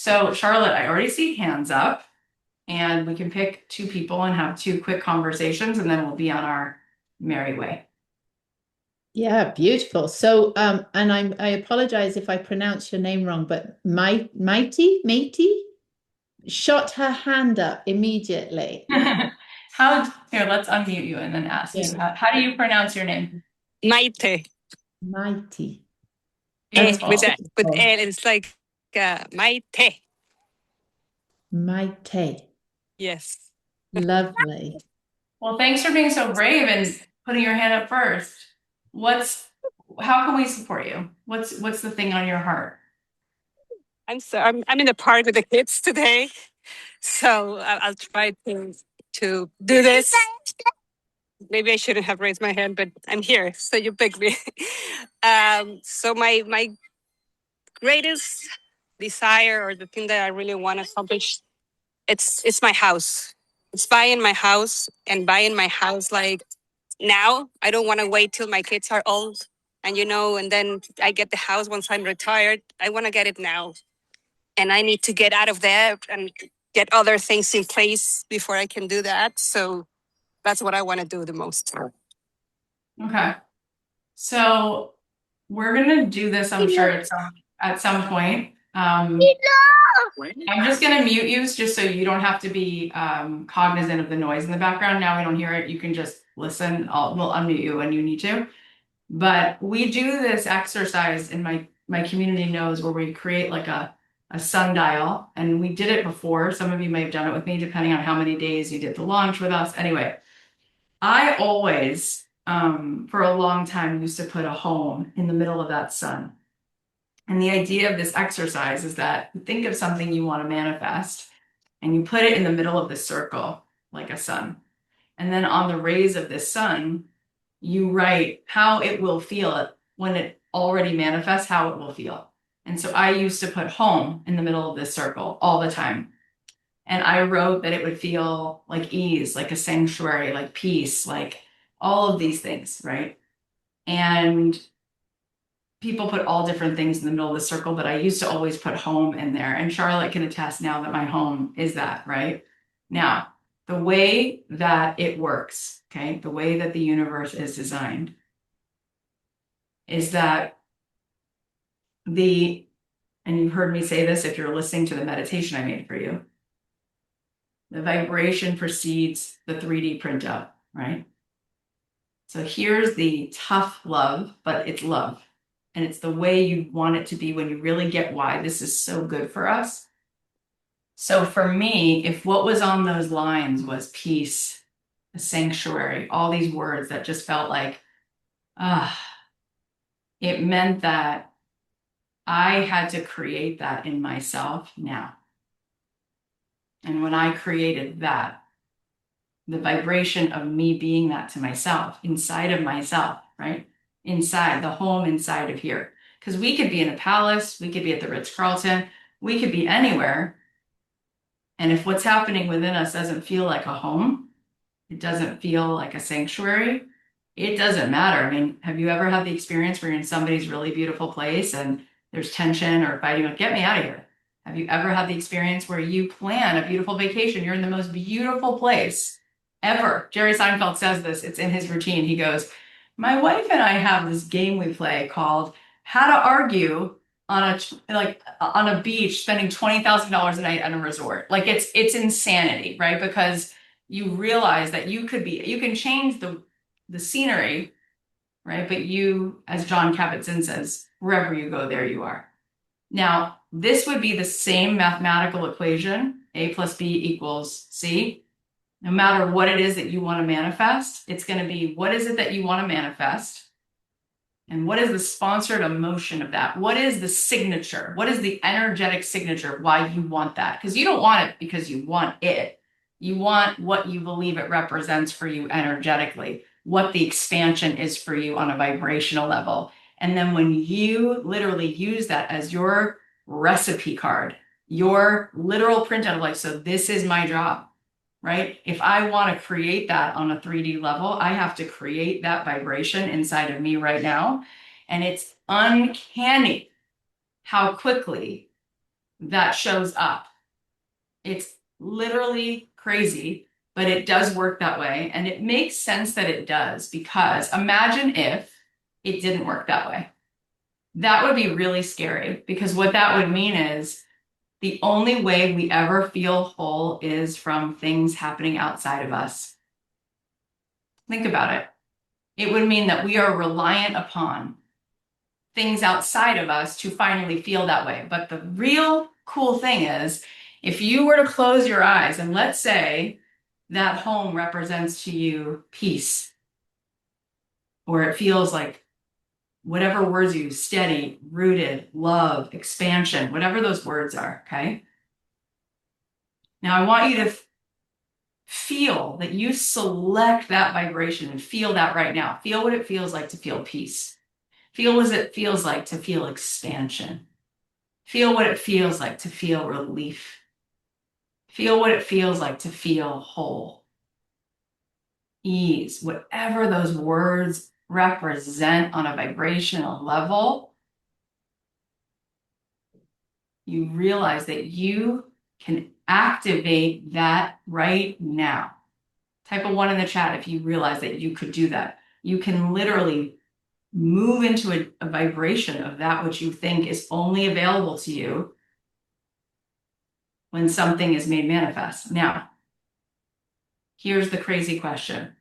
So, Charlotte, I already see hands up, and we can pick two people and have two quick conversations, and then we'll be on our merry way. Yeah, beautiful. So, and I apologize if I pronounce your name wrong, but Mighty shot her hand up immediately. Here, let's unmute you and then ask you. Yeah. How do you pronounce your name? Maite. Mighty. Eh, That's Beautiful. with beautiful. L, it's like Maite. Mighty. Yes. Lovely. Well, thanks for being so brave and putting your hand up first. What's, how can we support you? What's the thing on your heart? I'm in the park with the kids today, so I'll try to do this. Maybe I shouldn't have raised my hand, but I'm here, so you picked me. So my greatest desire, or the thing that I really want to accomplish, it's my house. It's buying my house, and buying my house like now. I don't want to wait till my kids are old, and then I get the house once I'm retired. I want to get it now, and I need to get out of there and get other things in place before I can do that. So that's what I want to do the most. Okay. So we're gonna do this, I'm sure, at some point. I'm just gonna mute you just so you don't have to be cognizant of the noise in the background. Now we don't hear it. You can just listen. We'll unmute you when you need to. But we do this exercise in my community knows where we create like a sundial, and we did it before. Some of you may have done it with me, depending on how many days you did the launch with us. Anyway, I always for a long time used to put a home in the middle of that sun. And the idea of this exercise is that you think of something you want to manifest and you put it in the middle of the circle like a sun. And then on the rays of this sun, you write how it will feel when it already manifests, how it will feel. And so I used to put home in the middle of this circle all the time. And I wrote that it would feel like ease, like a sanctuary, like peace, like all of these things, right? And people put all different things in the middle of the circle, but I used to always put home in there. And Charlotte can attest now that my home is that, right? Now, the way that it works, okay, the way that the universe is designed is that and you've heard me say this if you're listening to the meditation I made for you, the vibration precedes the 3D printout, right? So here's the tough love, but it's love. And it's the way you want it to be when you really get why this is so good for us. So for me, if what was on those lines was peace, a sanctuary, all these words that just felt like, ah, it meant that I had to create that in myself now. And when I created that, the vibration of me being that to myself, inside of myself, right? Inside the home inside of here. Because we could be in a palace, we could be at the Ritz-Carlton, we could be anywhere. And if what's happening within us doesn't feel like a home, it doesn't feel like a sanctuary, it doesn't matter. I mean, have you ever had the experience where you're in somebody's really beautiful place and there's tension or fighting, like, get me out of here? Have you ever had the experience where you plan a beautiful vacation? You're in the most beautiful place ever. Jerry Seinfeld says this, it's in his routine. He goes, my wife and I have this game we play called How to Argue on a beach spending $20,000 a night at a resort. Like it's insanity, right? Because you realize that you can change the scenery, right? But you, as John Kabat-Zinn says, wherever you go, there you are. Now, this would be the same mathematical equation, A plus B equals C. No matter what it is that you want to manifest, it's going to be what is it that you want to manifest? And what is the sponsored emotion of that? What is the signature? What is the energetic signature of why you want that? Because you don't want it because you want it. You want what you believe it represents for you energetically, what the expansion is for you on a vibrational level. And then when you literally use that as your recipe card, your literal printout of like, so this is my job, right? If I want to create that on a 3D level, I have to create that vibration inside of me right now. And it's uncanny how quickly that shows up. It's literally crazy, but it does work that way. And it makes sense that it does, because imagine if it didn't work that way. That would be really scary, because what that would mean is the only way we ever feel whole is from things happening outside of us. Think about it. It would mean that we are reliant upon things outside of us to finally feel that way. But the real cool thing is, if you were to close your eyes and let's say that home represents to you peace, or it feels like whatever words you use, steady, rooted, love, expansion, whatever those words are, okay? Now I want you to feel that you select that vibration and feel that right now. Feel what it feels like to feel peace. Feel what it feels like to feel expansion. Feel what it feels like to feel relief. Feel what it feels like to feel whole. Ease, whatever those words represent on a vibrational level, you realize that you can activate that right now. Type a 1 in the chat if you realize that you could do that. You can literally move into a vibration of that which you think is only available to you when something is made manifest. Now, here's the crazy question.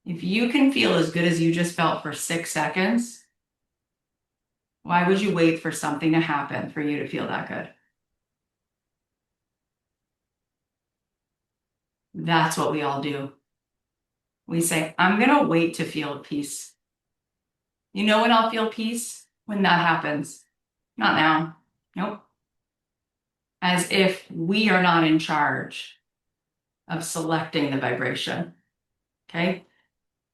If you can feel as good as you just felt for 6 seconds, why would you wait for something to happen for you to feel that good? That's what we all do. We say, I'm going to wait to feel peace. You know when I'll feel peace? When that happens. Not now. Nope. As if we are not in charge of selecting the vibration. Okay?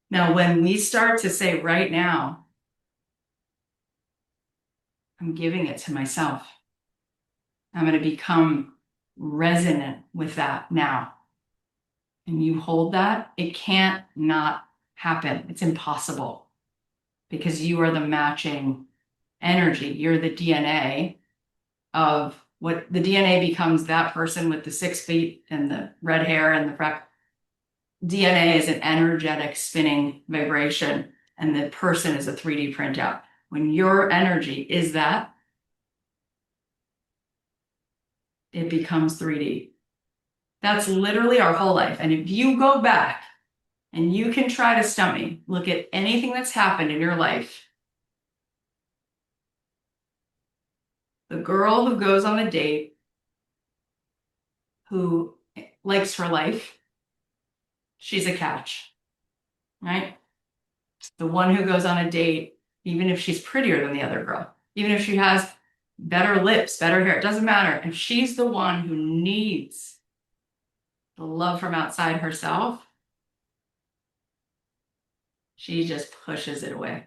Now, when we start to say right now, I'm giving it to myself. I'm going to become resonant with that now. And you hold that, it can't not happen. It's impossible, because you are the matching energy. You're the DNA of what the DNA becomes, that person with the 6 feet and the red hair and the freck. DNA is an energetic spinning vibration, and the person is a 3D printout. When your energy is that, it becomes 3D. That's literally our whole life. And if you go back and you can try to stump me, look at anything that's happened in your life. The girl who goes on a date, who likes her life, she's a catch, right? The one who goes on a date, even if she's prettier than the other girl, even if she has better lips, better hair, it doesn't matter. If she's the one who needs the love from outside herself, she just pushes it away,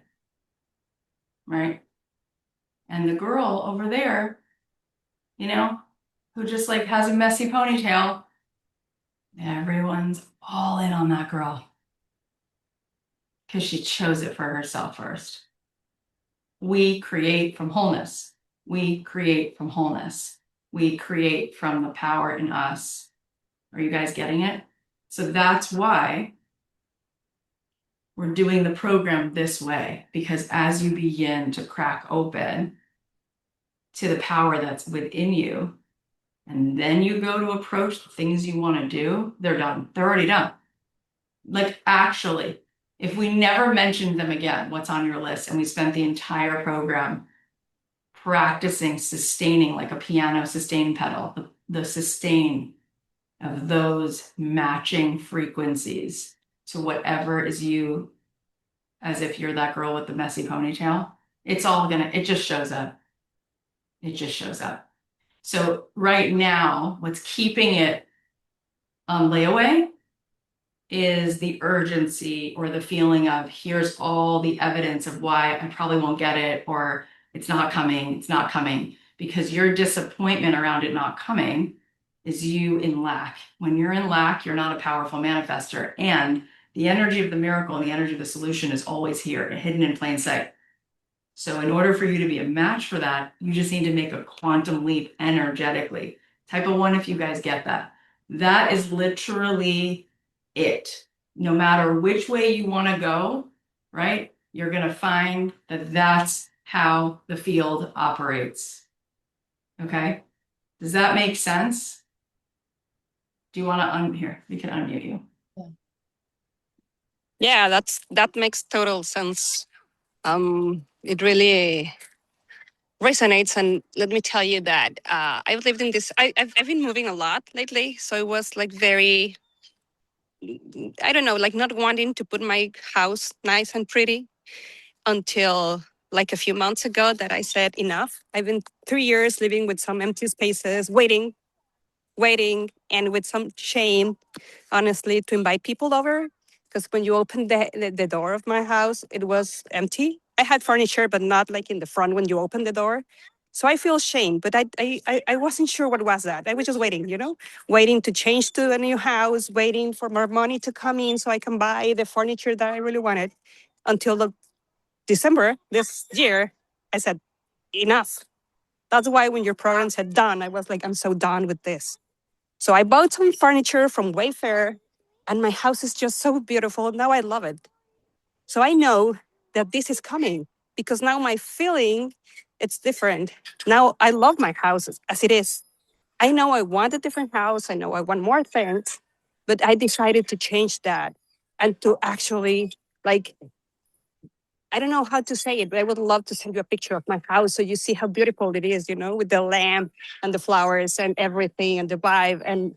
right? And the girl over there, who just like has a messy ponytail, everyone's all in on that girl because she chose it for herself first. We create from wholeness. We create from wholeness. We create from the power in us. Are you guys getting it? So that's why we're doing the program this way, because as you begin to crack open to the power that's within you, and then you go to approach the things you want to do, they're done. They're already done. Like, actually, if we never mentioned them again, what's on your list, and we spent the entire program practicing sustaining like a piano sustain pedal, the sustain of those matching frequencies to whatever is you, as if you're that girl with the messy ponytail, it just shows up. It just shows up. So right now, what's keeping it on layaway is the urgency, or the feeling of, here's all the evidence of why I probably won't get it, or it's not coming, because your disappointment around it not coming is you in lack. When you're in lack, you're not a powerful manifester, and the energy of the miracle and the energy of the solution is always here, hidden in plain sight. So in order for you to be a match for that, you just need to make a quantum leap energetically. Type of 1, if you guys get that. That is literally it. No matter which way you want to go, right? You're going to find that that's how the field operates. Okay? Does that make sense? Do you want to here? We can unmute you. Yeah, that makes total sense. It really resonates, and let me tell you that I've lived in this. I've been moving a lot lately, so it was like very, I don't know, like not wanting to put my house nice and pretty until like a few months ago that I said enough. I've been 3 years living with some empty spaces, waiting, and with some shame, honestly, to invite people over. Because when you opened the door of my house, it was empty. I had furniture, but not like in the front when you open the door. So I feel shame, but I wasn't sure what was that. I was just waiting, waiting to change to a new house, waiting for more money to come in so I can buy the furniture that I really wanted. Until December this year, I said, enough. That's why when your program said done, I was like, I'm so done with this. So I bought some furniture from Wayfair, and my house is just so beautiful. Now I love it. So I know that this is coming because now my feeling, it's different. Now I love my house as it is. I know I want a different house. I know I want more things, but I decided to change that and to actually, like, I don't know how to say it, but I would love to send you a picture of my house so you see how beautiful it is, with the lamp and the flowers and everything and the vibe. And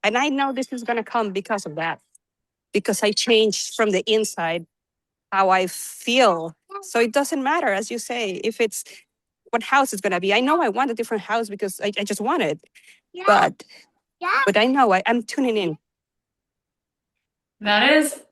I know this is gonna come because of that, because I changed from the inside how I feel. So it doesn't matter, as you say, if it's what house it's gonna be. I know I want a different house because I just want it. But I know I'm tuning in. That is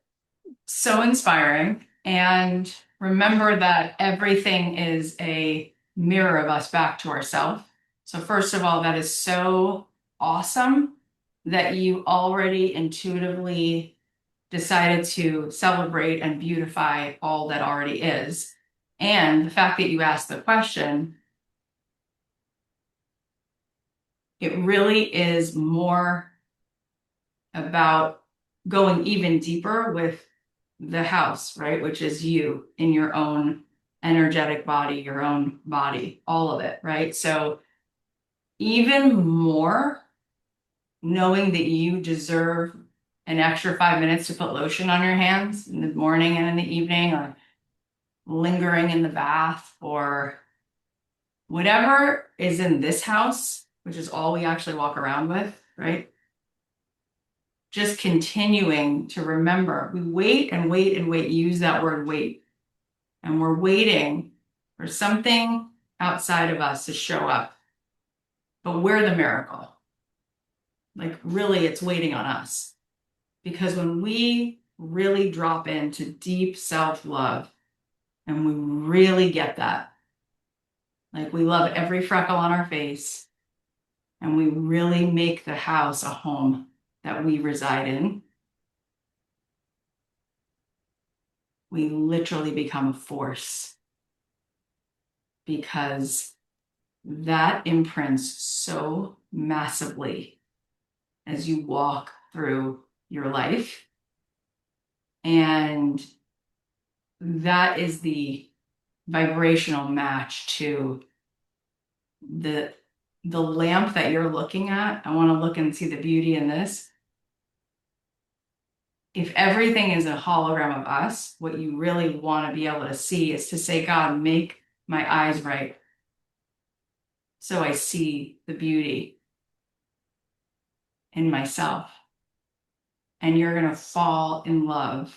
so inspiring. And remember that everything is a mirror of us back to ourselves. So, first of all, that is so awesome that you already intuitively decided to celebrate and beautify all that already is. And the fact that you asked the question, it really is more about going even deeper with the house, right? Which is you in your own energetic body, your own body, all of it, right? So even more knowing that you deserve an extra 5 minutes to put lotion on your hands in the morning and in the evening, or lingering in the bath, or whatever is in this house, which is all we actually walk around with, right? Just continuing to remember, we wait and wait and wait, use that word wait. And we're waiting for something outside of us to show up. But we're the miracle. Like, really, it's waiting on us. Because when we really drop into deep self-love and we really get that, like we love every freckle on our face, and we really make the house a home that we reside in, we literally become a force, because that imprints so massively as you walk through your life. And that is the vibrational match to the lamp that you're looking at. I want to look and see the beauty in this. If everything is a hologram of us, what you really want to be able to see is to say, God, make my eyes right so I see the beauty in myself. And you're going to fall in love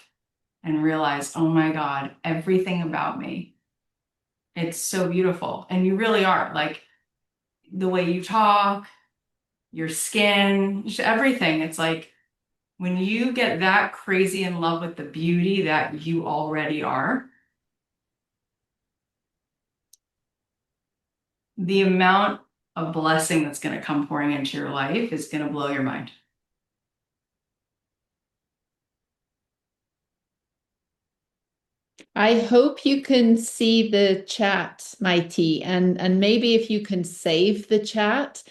and realize, oh my God, everything about me, it's so beautiful. And you really are, like, the way you talk, your skin, just everything. It's like when you get that crazy in love with the beauty that you already are, the amount of blessing that's going to come pouring into your life is going to blow your mind. I hope you can see the chat, Mighty, and maybe if you can save the chat,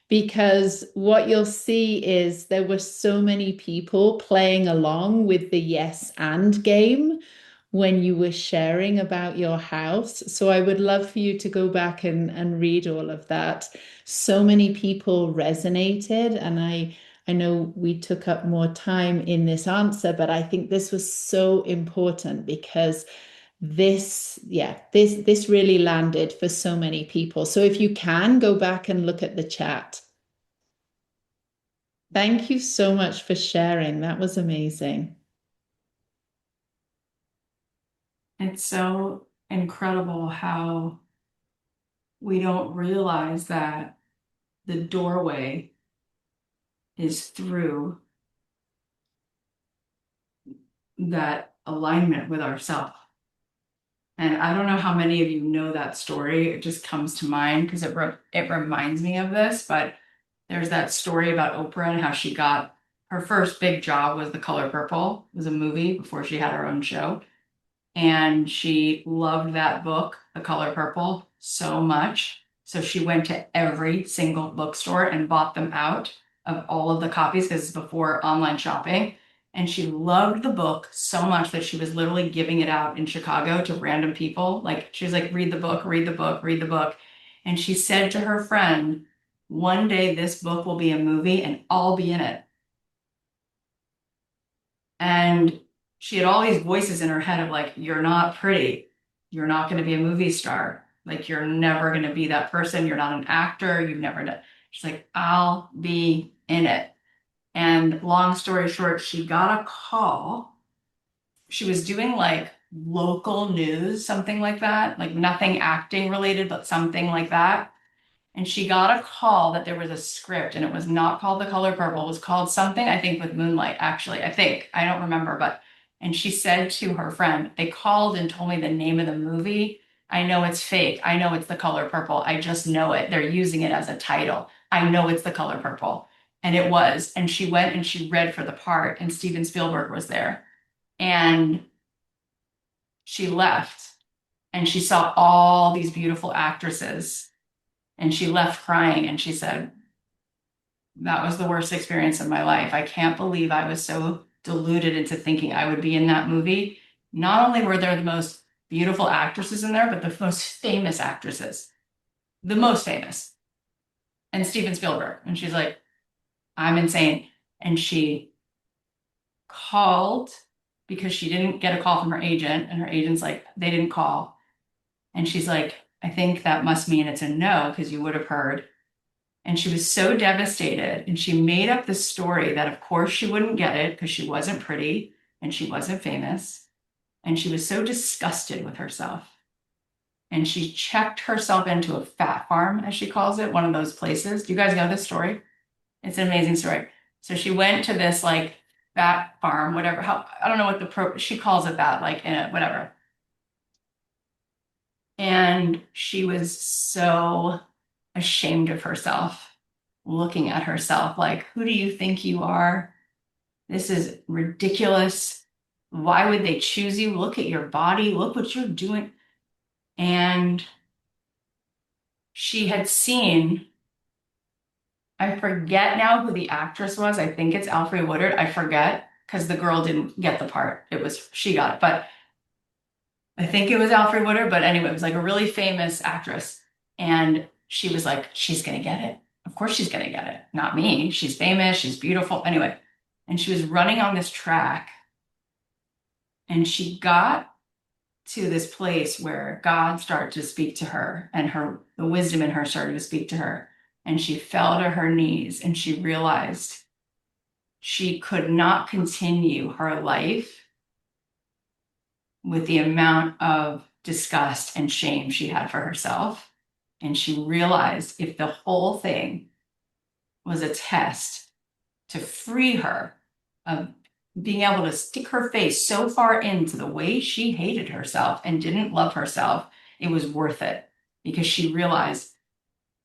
because what you'll see is there were so many people playing along with the yes and game when you were sharing about your house. So I would love for you to go back and read all of that. So many people resonated, and I know we took up more time in this answer, but I think this was so important because this really landed for so many people. So if you can go back and look at the chat. Thank you so much for sharing. That was amazing. It's so incredible how we don't realize that the doorway is through that alignment with ourself. And I don't know how many of you know that story. It just comes to mind because it reminds me of this. But there's that story about Oprah and how she got her first big job was The Color Purple. It was a movie before she had her own show. And she loved that book, The Color Purple, so much. So she went to every single bookstore and bought them out of all of the copies because it's before online shopping. And she loved the book so much that she was literally giving it out in Chicago to random people. Like she was like, read the book, read the book, read the book. And she said to her friend, one day this book will be a movie and I'll be in it. And she had all these voices in her head of like, you're not pretty. You're not going to be a movie star. Like, you're never going to be that person. You're not an actor. You've never done. She's like, I'll be in it. And long story short, she got a call. She was doing like local news, something like that, like nothing acting related, but something like that. And she got a call that there was a script and it was not called The Color Purple. It was called something, I think, with Moonlight, actually. I think. I don't remember, but and she said to her friend, they called and told me the name of the movie. I know it's fake. I know it's The Color Purple. I just know it. They're using it as a title. I know it's The Color Purple. And it was. And she went and she read for the part, and Steven Spielberg was there. And she left and she saw all these beautiful actresses and she left crying and she said, that was the worst experience of my life. I can't believe I was so deluded into thinking I would be in that movie. Not only were there the most beautiful actresses in there, but the most famous actresses, the most famous, and Steven Spielberg. And she's like, I'm insane. And she called because she didn't get a call from her agent, and her agent's like, they didn't call. And she's like, I think that must mean it's a no because you would have heard. And she was so devastated. And she made up this story that, of course, she wouldn't get it because she wasn't pretty and she wasn't famous. And she was so disgusted with herself. And she checked herself into a fat farm, as she calls it, one of those places. Do you guys know this story? It's an amazing story. So she went to this like fat farm, whatever. How I don't know what she calls it that, like in a whatever. And she was so ashamed of herself, looking at herself like, who do you think you are? This is ridiculous. Why would they choose you? Look at your body. Look what you're doing. And she had seen, I forget now who the actress was. I think it's Alfre Woodard. I forget because the girl didn't get the part. She got it. But I think it was Alfre Woodard. But anyway, it was like a really famous actress. And she was like, she's going to get it. Of course she's going to get it. Not me. She's famous. She's beautiful. Anyway, and she was running on this track. And she got to this place where God started to speak to her and the wisdom in her started to speak to her. And she fell to her knees and she realized she could not continue her life with the amount of disgust and shame she had for herself. And she realized if the whole thing was a test to free her of being able to stick her face so far into the way she hated herself and didn't love herself, it was worth it because she realized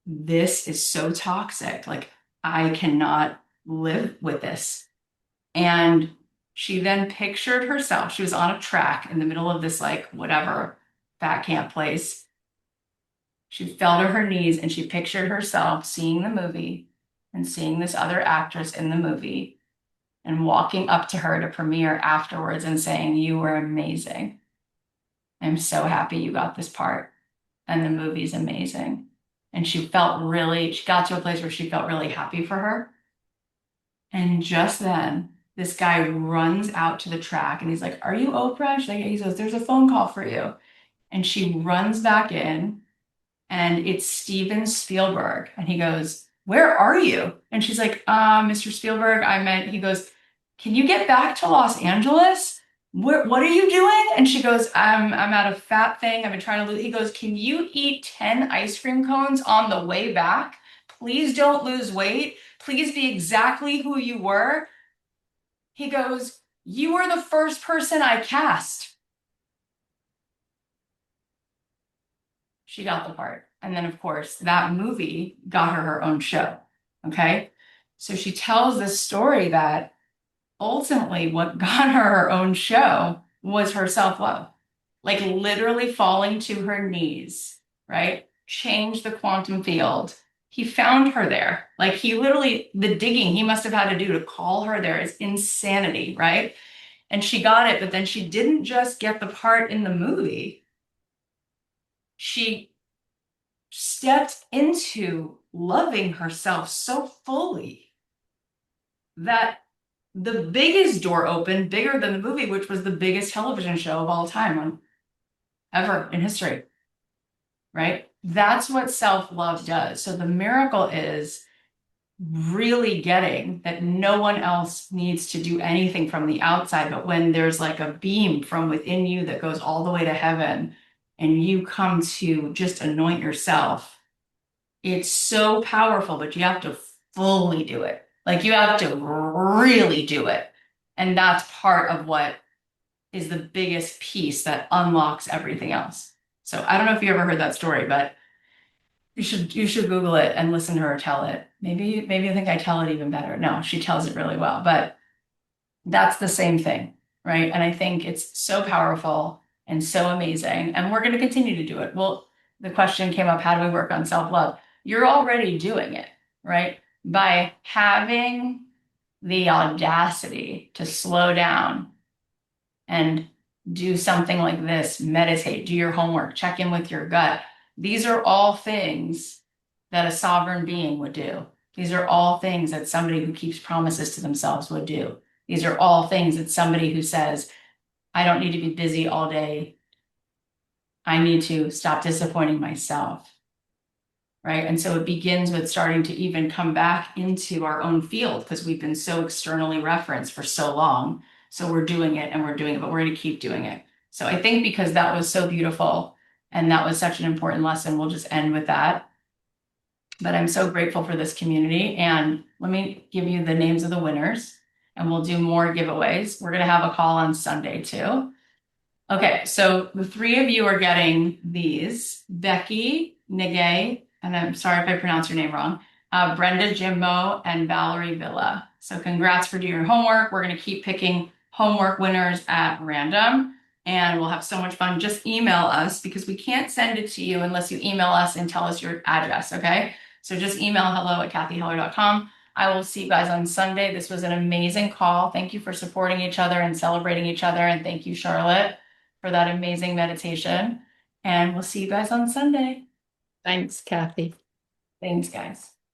this is so toxic. Like, I cannot live with this. And She then pictured herself. She was on a track in the middle of this, like, whatever, fat camp place. She fell to her knees and she pictured herself seeing the movie and seeing this other actress in the movie and walking up to her to premiere afterwards and saying, "You were amazing. I'm so happy you got this part. And the movie's amazing." And she got to a place where she felt really happy for her. And just then, this guy runs out to the track and he's like, "Are you Oprah?" She's like, "Yeah." He goes, "There's a phone call for you." And she runs back in and it's Steven Spielberg. And he goes, "Where are you?" And she's like, "Mr. Spielberg, he goes, "Can you get back to Los Angeles? What are you doing?" And she goes, I'm at a fat thing. I've been trying to lose." He goes, "Can you eat 10 ice cream cones on the way back? Please don't lose weight. Please be exactly who you were." He goes, "You were the first person I cast." She got the part. And then, of course, that movie got her own show. Okay. So she tells this story that ultimately what got her own show was her self love, like literally falling to her knees, right? Changed the quantum field. He found her there. Like the digging he must have had to do to call her there is insanity, right? And she got it, but then she didn't just get the part in the movie. She stepped into loving herself so fully that the biggest door opened, bigger than the movie, which was the biggest television show of all time ever in history, right? That's what self-love does. So the miracle is really getting that no one else needs to do anything from the outside, but when there's like a beam from within you that goes all the way to heaven and you come to just anoint yourself, it's so powerful, but you have to fully do it. Like you have to really do it. And that's part of what is the biggest piece that unlocks everything else. So I don't know if you ever heard that story, but you should Google it and listen to her tell it. Maybe you think I tell it even better. No, she tells it really well, but that's the same thing, right? And I think it's so powerful and so amazing. And we're going to continue to do it. Well, the question came up, how do we work on self-love? You're already doing it, right? By having the audacity to slow down and do something like this, meditate, do your homework, check in with your gut. These are all things that a sovereign being would do. These are all things that somebody who keeps promises to themselves would do. These are all things that somebody who says, "I don't need to be busy all day. I need to stop disappointing myself." Right. And so it begins with starting to even come back into our own field because we've been so externally referenced for so long. So we're doing it and we're doing it, but we're going to keep doing it. So I think because that was so beautiful and that was such an important lesson, we'll just end with that. But I'm so grateful for this community. And let me give you the names of the winners and we'll do more giveaways. We're going to have a call on Sunday too. Okay, so the three of you are getting these: Becky, Nige, and I'm sorry if I pronounce your name wrong, Brenda Jimbo, and Valerie Villa. So congrats for doing your homework. We're going to keep picking homework winners at random, and we'll have so much fun. Just email us because we can't send it to you unless you email us and tell us your address, okay? So just email hello@cathyheller.com. I will see you guys on Sunday. This was an amazing call. Thank you for supporting each other and celebrating each other, and thank you, Charlotte, for that amazing meditation. And we'll see you guys on Sunday. Thanks, Cathy. Thanks, guys.